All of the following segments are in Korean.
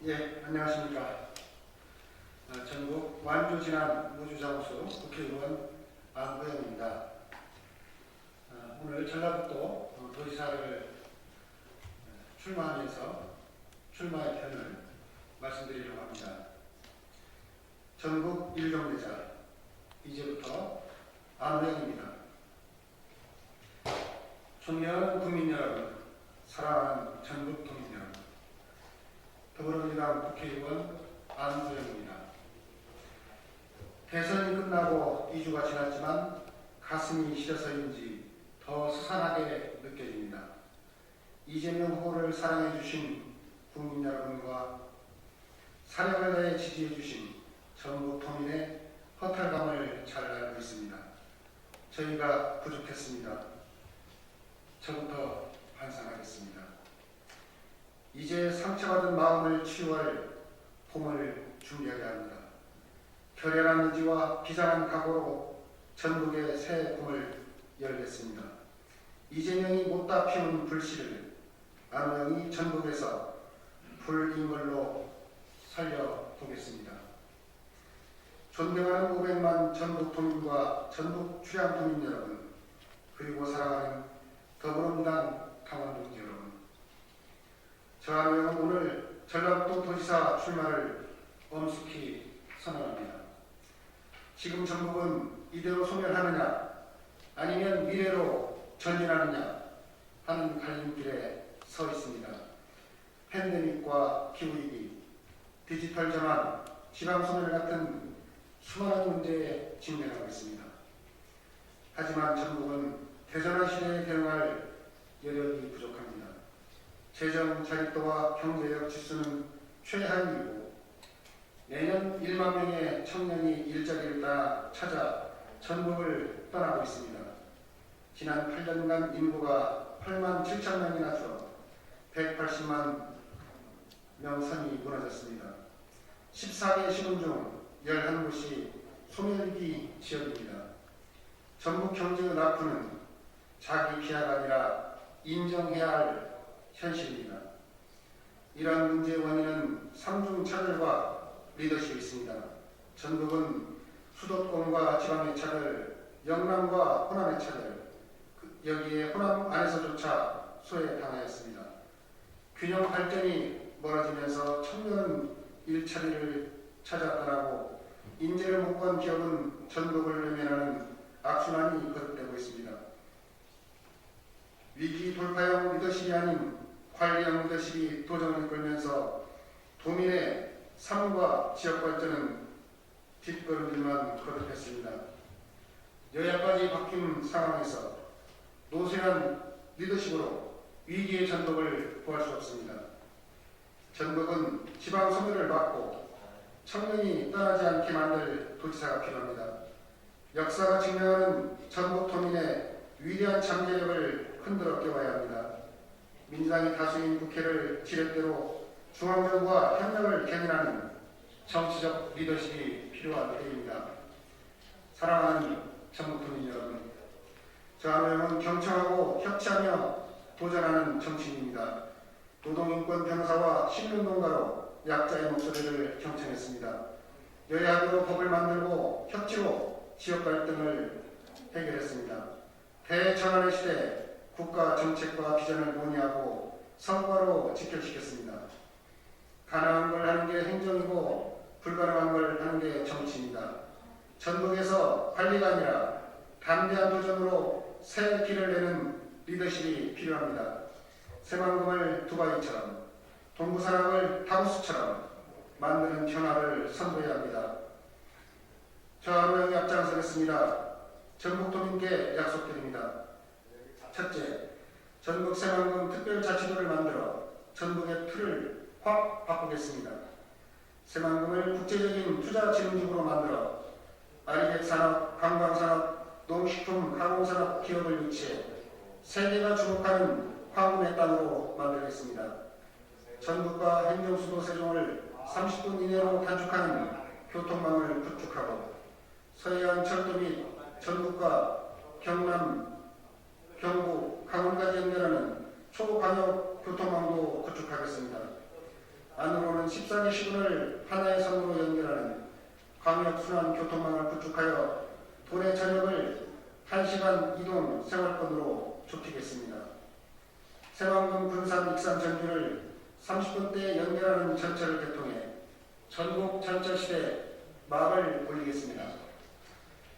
예, 안녕하십니까. 전국 완주진안 우주사무소 국회의원 안호영입니다. 오늘 전라북도 도지사를 출마하면서 출마의 편을 말씀드리려고 합니다. 전국 일동대자, 이제부터 안호영입니다. 존경하는 국민 여러분, 사랑하는 전국 도민 여러분, 더불어민주당 국회의원 안호영입니다. 대선이 끝나고 2주가 지났지만 가슴이 시려서인지 더 스산하게 느껴집니다. 이재명 후보를 사랑해 주신 국민 여러분과 사력을 다해 지지해 주신 전국 도민의 허탈감을 잘 알고 있습니다. 저희가 부족했습니다. 저부터 반성하겠습니다. 이제 상처받은 마음을 치유할 봄을 준비하려 합니다. 결연한 의지와 비장한 각오로 전국의 새 봄을 열겠습니다. 이재명이 못다 피운 불씨를 안호영이 전국에서 불인걸로 살려보겠습니다. 존경하는 500만 전국 도민과 전국 출향 도민 여러분, 그리고 사랑하는 더불어민주당 당원동지 여러분, 저 안호영은 오늘 전라북도 도지사 출마를 엄숙히 선언합니다. 지금 전국은 이대로 소멸하느냐 아니면 미래로 전진하느냐 하는 갈림길에 서 있습니다. 팬데믹과 기후위기, 디지털 전환, 지방소멸 같은 수많은 문제에 직면하고 있습니다. 하지만 전국은 대전환 시대에 대응할 여력이 부족합니다. 재정 자립도와 경제력 지수는 최하위이고 내년 1만 명의 청년이 일자리를 찾아 전국을 떠나고 있습니다. 지난 8년간 인구가 8만 7천 명이나 줄어 180만 명 선이 무너졌습니다. 14개 시군 중 11곳이 소멸위기 지역입니다. 전국 경제의 낙후는 자기 피해가 아니라 인정해야 할 현실입니다. 이러한 문제의 원인은 상중차별과 리더십이 있습니다. 전국은 수도권과 지방의 차별, 영남과 호남의 차별, 여기에 호남 안에서조차 소외당하였습니다. 균형 발전이 멀어지면서 청년은 일자리를 찾아 떠나고 인재를 못 구한 기업은 전국을 외면하는 악순환이 거듭되고 있습니다. 위기 돌파형 리더십이 아닌 관리형 리더십이 도전을 이끌면서 도민의 삶과 지역 발전은 뒷걸음질만 거듭했습니다. 여야까지 바뀐 상황에서 노쇠한 리더십으로 위기의 전국을 구할 수 없습니다. 전국은 지방 소멸을 막고 청년이 떠나지 않게 만들 도지사가 필요합니다. 역사가 증명하는 전국 도민의 위대한 잠재력을 흔들어 깨워야 합니다. 민주당이 다수인 국회를 지렛대로 중앙정부와 협력을 견인하는 정치적 리더십이 필요한 때입니다. 사랑하는 전국도민 여러분, 저 안호영은 경청하고 협치하며 도전하는 정치인입니다. 노동인권 변호사와 신문농가로 약자의 목소리를 경청했습니다. 여야로 법을 만들고 협치로 지역 갈등을 해결했습니다. 대전환의 시대 국가 정책과 비전을 논의하고 성과로 직결시켰습니다. 가능한 걸 하는 게 행정이고 불가능한 걸 하는 게 정치입니다. 전국에서 관리가 아니라 담대한 도전으로 새 길을 내는 리더십이 필요합니다. 새만금을 두바이처럼 동부산업을 다우스처럼 만드는 변화를 선도해야 합니다. 저 안호영이 앞장서겠습니다. 전국도민께 약속드립니다. 첫째, 전국 새만금 특별자치도를 만들어 전국의 틀을 확 바꾸겠습니다. 새만금을 국제적인 투자 지능지구로 만들어 아리백 산업, 관광산업, 농식품, 가공산업 기업을 유치해 세계가 주목하는 황금의 땅으로 만들겠습니다. 전국과 행정수도 세종을 30분 이내로 단축하는 교통망을 구축하고 서해안 철도 및 전국과 경남, 경북, 강원까지 연결하는 초광역 교통망도 구축하겠습니다. 안으로는 14개 시군을 하나의 선으로 연결하는 광역순환교통망을 구축하여 도내 전역을 1시간 이동 생활권으로 좁히겠습니다. 새만금, 군산, 익산, 전주를 30분대에 연결하는 전철을 개통해 전국 전철시대 막을 올리겠습니다.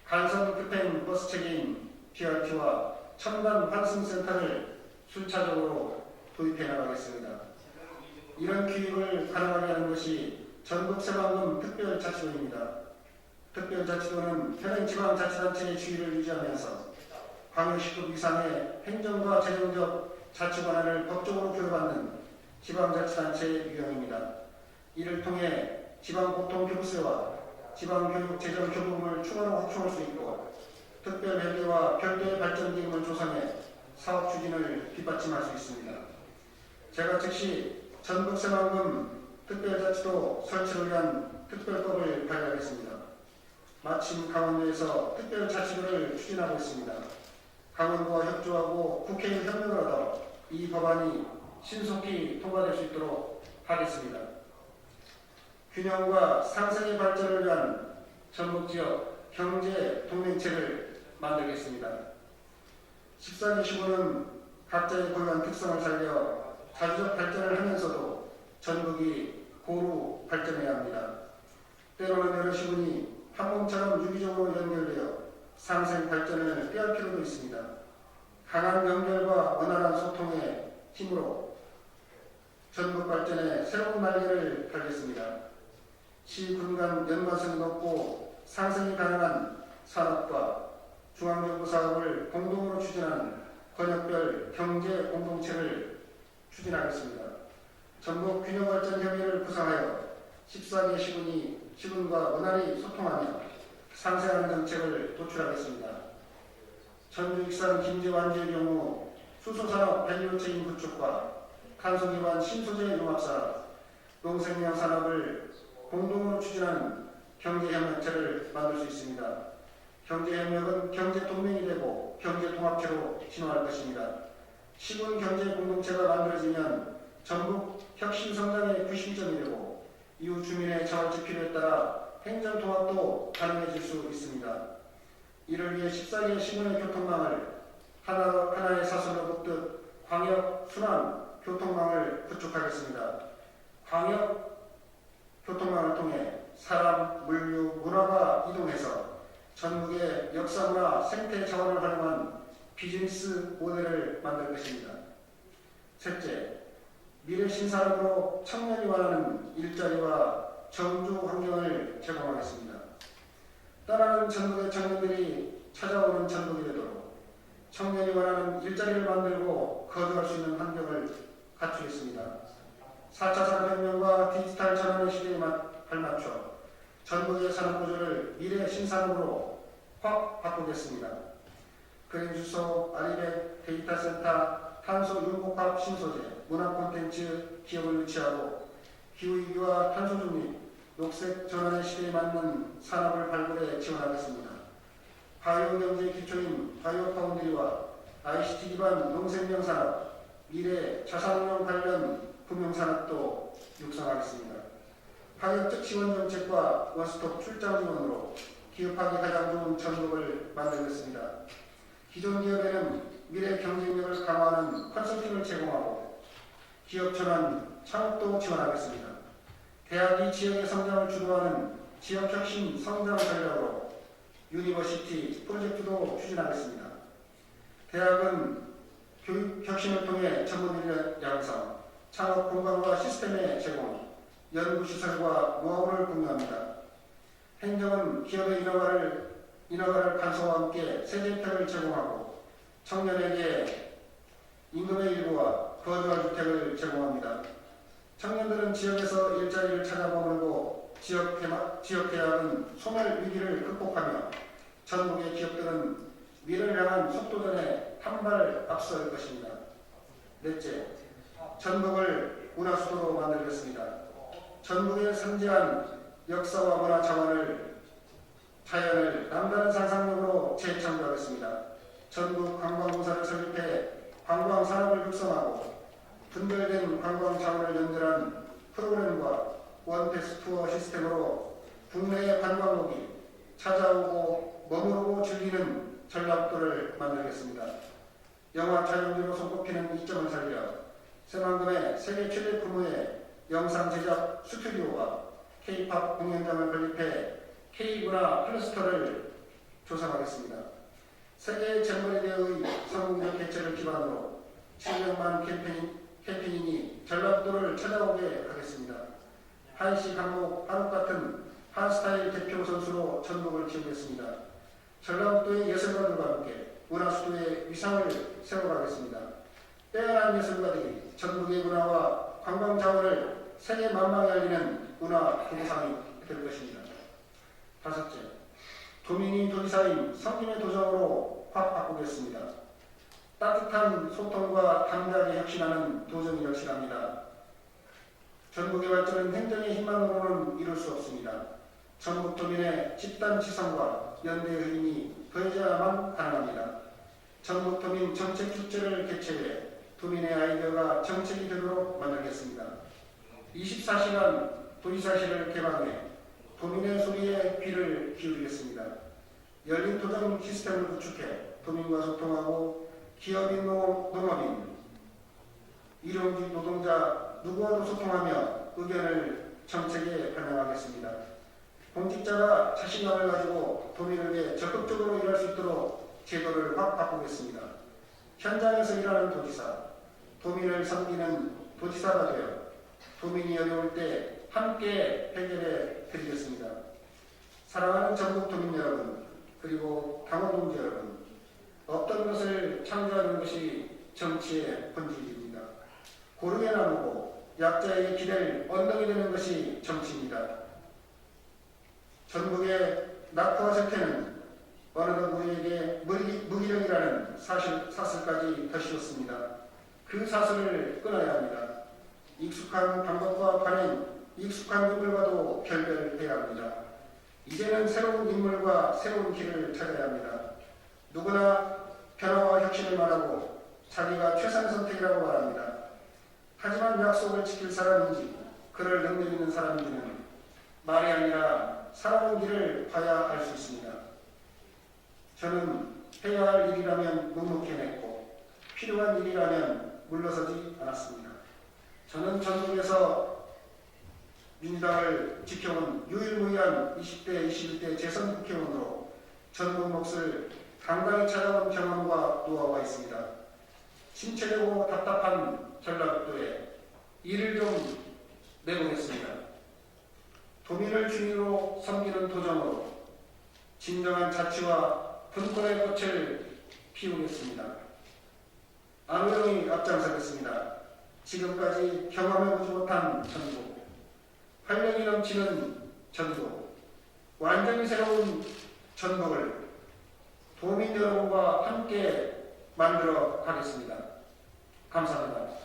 간선 급행 버스 체계인 BRT와 첨단 환승센터를 순차적으로 도입해 나가겠습니다. 이런 기획을 가능하게 하는 것이 전국 새만금 특별자치도입니다. 특별자치도는 현행 지방자치단체의 지위를 유지하면서 광역시급 이상의 행정과 재정적 자치 권한을 법적으로 부여받는 지방자치단체의 유형입니다. 이를 통해 지방고통교부세와 지방교육재정교부금을 추가로 확충할 수 있고 특별회계와 별도의 발전기금을 조성해 사업 추진을 뒷받침할 수 있습니다. 제가 즉시 전국 새만금 특별자치도 설치를 위한 특별법을 발의하겠습니다. 마침 강원도에서 특별자치도를 추진하고 있습니다. 강원도와 협조하고 국회의 협력을 얻어 이 법안이 신속히 통과될 수 있도록 하겠습니다. 균형과 상생의 발전을 위한 전북지역 경제 동맹체를 만들겠습니다. 14개 시군은 각자의 고유한 특성을 살려 자주적 발전을 하면서도 전국이 고루 발전해야 합니다. 때로는 여러 시군이 한 몸처럼 유기적으로 연결되어 상생 발전을 꾀할 필요도 있습니다. 강한 연결과 원활한 소통의 힘으로 전국 발전에 새로운 날개를 달겠습니다. 시, 군 간 연관성이 높고 상생이 가능한 산업과 중앙정부 사업을 공동으로 추진하는 권역별 경제 공동체를 추진하겠습니다. 전국 균형발전협의회를 구성하여 14개 시군과 원활히 소통하며 상생하는 정책을 도출하겠습니다. 전주, 익산, 김제, 완주의 경우 수소산업 밸류체인 구축과 탄소기반 신소재 융합산업, 농생명 산업을 공동으로 추진하는 경제협력체를 만들 수 있습니다. 경제협력은 경제동맹이 되고 경제통합체로 진화할 것입니다. 시군 경제공동체가 만들어지면 전국 혁신성장의 구심점이 되고 이후 주민의 자활적 필요에 따라 행정통합도 가능해질 수 있습니다. 이를 위해 14개 시군의 교통망을 하나의 사슬로 묶듯 광역 순환 교통망을 구축하겠습니다. 광역 교통망을 통해 사람, 물류, 문화가 이동해서 전국의 역사문화, 생태 자원을 활용한 비즈니스 모델을 만들 것입니다. 셋째, 미래 신산업으로 청년이 원하는 일자리와 정주 환경을 제공하겠습니다. 떠나는 전국의 청년들이 찾아오는 전국이 되도록 청년이 원하는 일자리를 만들고 거주할 수 있는 환경을 갖추겠습니다. 4차 산업혁명과 디지털 전환의 시대에 발맞춰 전국의 산업구조를 미래 신산업으로 확 바꾸겠습니다. 그린주소, 아리백, 데이터센터, 탄소 융복합 신소재, 문화 콘텐츠 기업을 유치하고 기후위기와 탄소 중립, 녹색 전환의 시대에 맞는 산업을 발굴해 지원하겠습니다. 바이오 경제 기초인 바이오 파운드리와 ICT 기반 농생명 산업, 미래 자산운용 관련 금융산업도 육성하겠습니다. 파격적 지원 정책과 원스톱 출장 지원으로 기업하기 가장 좋은 전국을 만들겠습니다. 기존 기업에는 미래 경쟁력을 강화하는 컨설팅을 제공하고 기업 전환, 창업도 지원하겠습니다. 대학이 지역의 성장을 주도하는 지역혁신 성장 전략으로 유니버시티 프로젝트도 추진하겠습니다. 대학은 교육혁신을 통해 전문인력 양성, 창업 공간과 시스템의 제공, 연구시설과 노하우를 공유합니다. 행정은 기업의 인허가를 간소와 함께 세대혜택을 제공하고 청년에게 임금의 일부와 거주할 주택을 제공합니다. 청년들은 지역에서 일자리를 찾아 머물고 지역대학은 소멸 위기를 극복하며 전국의 기업들은 미래를 향한 속도전에 한 발 앞설 것입니다. 넷째, 전북을 문화수도로 만들겠습니다. 전북의 선재한 역사와 문화 자연을 남다른 상상력으로 재창조하겠습니다. 전국 관광공사를 설립해 관광산업을 육성하고 분별된 관광 자원을 연결한 프로그램과 원패스 투어 시스템으로 국내의 관광객이 찾아오고 머무르고 즐기는 전라북도를 만들겠습니다. 영화 촬영지로 손꼽히는 이점을 살려 새만금의 세계 최대 규모의 영상 제작 스튜디오와 K-팝 공연장을 건립해 K문화 클러스터를 조성하겠습니다. 세계 잼버리대의 성공적 개최를 기반으로 700만 캠페인이 전라북도를 찾아오게 하겠습니다. 한시 강목 한옥 같은 한스타일 대표 선수로 전국을 키우겠습니다. 전라북도의 예술가들과 함께 문화수도의 위상을 세워가겠습니다. 빼어난 예술가들이 전국의 문화와 관광 자원을 세계 만방에 알리는 문화 도상이 될 것입니다. 다섯째, 도민이 도지사인 성김의 도정으로 확 바꾸겠습니다. 따뜻한 소통과 담대하게 혁신하는 도정이 혁신합니다. 전국의 발전은 행정의 힘만으로는 이룰 수 없습니다. 전국 도민의 집단 지성과 연대의 힘이 더해져야만 가능합니다. 전국 도민 정책 축제를 개최해 도민의 아이디어가 정책이 되도록 만들겠습니다. 24시간 도지사실을 개방해 도민의 소리에 귀를 기울이겠습니다. 열린 도정 시스템을 구축해 도민과 소통하고 기업인, 농업인, 일용직 노동자 누구와도 소통하며 의견을 정책에 반영하겠습니다. 공직자가 자신감을 가지고 도민을 위해 적극적으로 일할 수 있도록 제도를 확 바꾸겠습니다. 현장에서 일하는 도지사, 도민을 섬기는 도지사가 되어 도민이 어려울 때 함께 해결해 드리겠습니다. 사랑하는 전국 도민 여러분, 그리고 당원 동지 여러분, 어떤 것을 창조하는 것이 정치의 본질입니다. 고르게 나누고 약자에게 기댈 언덕이 되는 것이 정치입니다. 전국의 낙후와 쇠퇴는 어느덧 우리에게 무기력이라는 사슬까지 덧씌웠습니다. 그 사슬을 끊어야 합니다. 익숙한 방법과 관행, 익숙한 인물과도 결별해야 합니다. 이제는 새로운 인물과 새로운 길을 찾아야 합니다. 누구나 변화와 혁신을 말하고 자기가 최선의 선택이라고 말합니다. 하지만 약속을 지킬 사람인지 그럴 능력 있는 사람인지는 말이 아니라 살아온 길을 봐야 알 수 있습니다. 저는 해야 할 일이라면 묵묵해냈고 필요한 일이라면 물러서지 않았습니다. 저는 전국에서 민주당을 지켜온 유일무이한 20대, 21대 재선 국회의원으로 전국 몫을 당당히 찾아온 경험과 노하우가 있습니다. 침체되고 답답한 전라북도에 일을 좀 내보겠습니다. 도민을 주인으로 섬기는 도정으로 진정한 자치와 분권의 꽃을 피우겠습니다. 안호영이 앞장서겠습니다. 지금까지 경험해보지 못한 전국, 활력이 넘치는 전국, 완전히 새로운 전국을 도민 여러분과 함께 만들어 가겠습니다. 감사합니다.